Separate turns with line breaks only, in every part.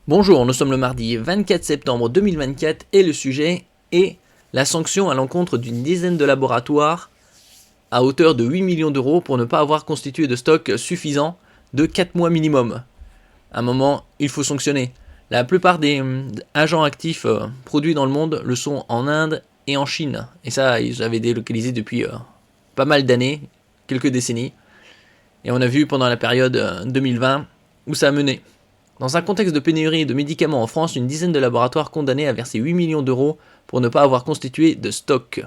Bonjour, nous sommes le mardi 24 septembre 2024 et le sujet est la sanction à l'encontre d'une dizaine de laboratoires à hauteur de 8 millions d'euros pour ne pas avoir constitué de stock suffisant de 4 mois minimum. À un moment, il faut sanctionner. La plupart des agents actifs produits dans le monde le sont en Inde et en Chine. Et ça, ils avaient délocalisé depuis pas mal d'années, quelques décennies. Et on a vu pendant la période 2020 où ça a mené. Dans un contexte de pénurie de médicaments en France, une dizaine de laboratoires condamnés à verser 8 millions d'euros pour ne pas avoir constitué de stock.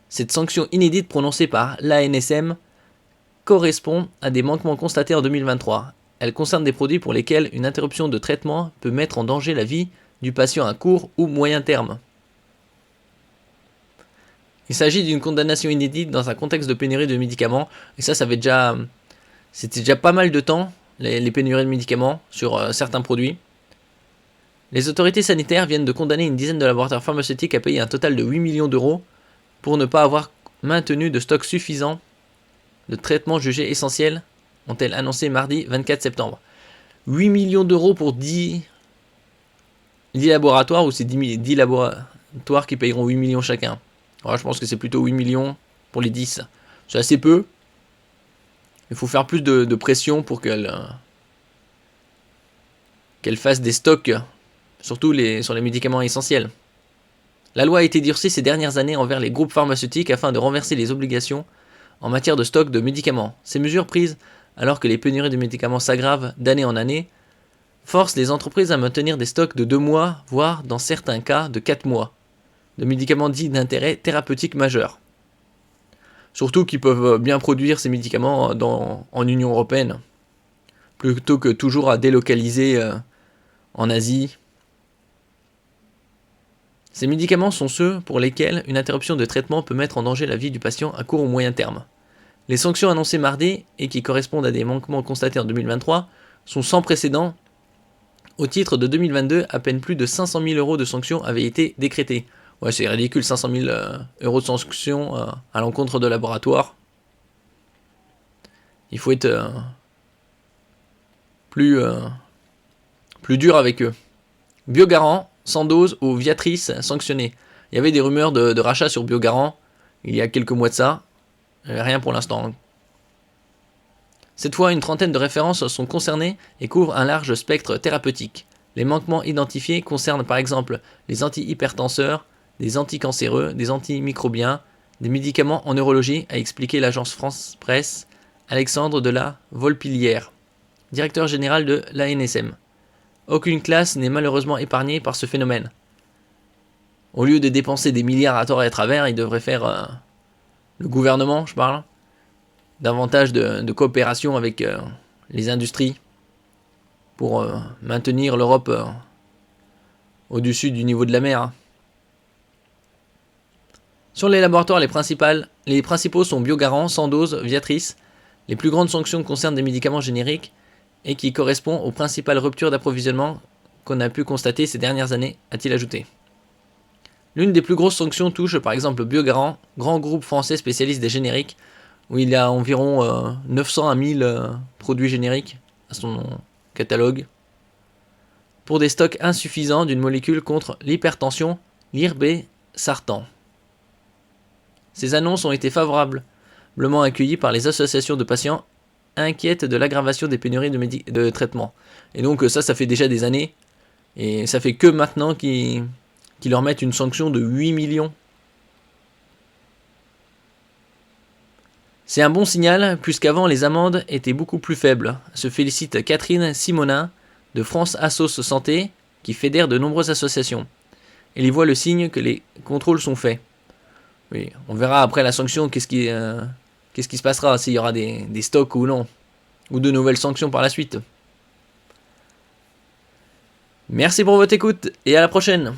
Cette sanction inédite prononcée par l'ANSM correspond à des manquements constatés en 2023. Elle concerne des produits pour lesquels une interruption de traitement peut mettre en danger la vie du patient à court ou moyen terme. Il s'agit d'une condamnation inédite dans un contexte de pénurie de médicaments, et ça c'était déjà pas mal de temps, les pénuries de médicaments sur certains produits. Les autorités sanitaires viennent de condamner une dizaine de laboratoires pharmaceutiques à payer un total de 8 millions d'euros pour ne pas avoir maintenu de stock suffisant de traitements jugés essentiels, ont-elles annoncé mardi 24 septembre. 8 millions d'euros pour 10 laboratoires, ou c'est 10 laboratoires qui payeront 8 millions chacun. Alors, je pense que c'est plutôt 8 millions pour les 10. C'est assez peu. Il faut faire plus de pression pour qu'elle fasse des stocks, surtout sur les médicaments essentiels. La loi a été durcie ces dernières années envers les groupes pharmaceutiques afin de renverser les obligations en matière de stock de médicaments. Ces mesures prises alors que les pénuries de médicaments s'aggravent d'année en année forcent les entreprises à maintenir des stocks de 2 mois, voire dans certains cas de 4 mois, de médicaments dits d'intérêt thérapeutique majeur. Surtout qu'ils peuvent bien produire ces médicaments en Union Européenne, plutôt que toujours à délocaliser en Asie. Ces médicaments sont ceux pour lesquels une interruption de traitement peut mettre en danger la vie du patient à court ou moyen terme. Les sanctions annoncées mardi, et qui correspondent à des manquements constatés en 2023, sont sans précédent. Au titre de 2022, à peine plus de 500 000 euros de sanctions avaient été décrétés. Ouais, c'est ridicule, 500 000 euros de sanctions à l'encontre de laboratoires. Il faut être plus dur avec eux. Biogarant, Sandoz ou Viatris sanctionnés. Il y avait des rumeurs de rachat sur Biogarant il y a quelques mois de ça. Rien pour l'instant. Cette fois, une trentaine de références sont concernées et couvrent un large spectre thérapeutique. Les manquements identifiés concernent par exemple les antihypertenseurs, des anticancéreux, des antimicrobiens, des médicaments en neurologie, a expliqué l'agence France-Presse Alexandre de la Volpillière, directeur général de l'ANSM. Aucune classe n'est malheureusement épargnée par ce phénomène. Au lieu de dépenser des milliards à tort et à travers, il devrait faire, le gouvernement, je parle, davantage de coopération avec les industries pour maintenir l'Europe au-dessus du niveau de la mer. Sur les laboratoires, les principaux sont Biogarant, Sandoz, Viatris. Les plus grandes sanctions concernent des médicaments génériques et qui correspondent aux principales ruptures d'approvisionnement qu'on a pu constater ces dernières années, a-t-il ajouté. L'une des plus grosses sanctions touche par exemple Biogarant, grand groupe français spécialiste des génériques, où il y a environ 900 à 1000 produits génériques à son catalogue, pour des stocks insuffisants d'une molécule contre l'hypertension, l'irbesartan. Ces annonces ont été favorablement accueillies par les associations de patients inquiètes de l'aggravation des pénuries de traitement. Et donc ça fait déjà des années, et ça fait que maintenant qu'ils leur mettent une sanction de 8 millions. C'est un bon signal, puisqu'avant les amendes étaient beaucoup plus faibles, se félicite Catherine Simonin de France Assos Santé, qui fédère de nombreuses associations. Elle y voit le signe que les contrôles sont faits. Oui, on verra après la sanction qu'est-ce qui se passera, s'il y aura des stocks ou non, ou de nouvelles sanctions par la suite. Merci pour votre écoute et à la prochaine.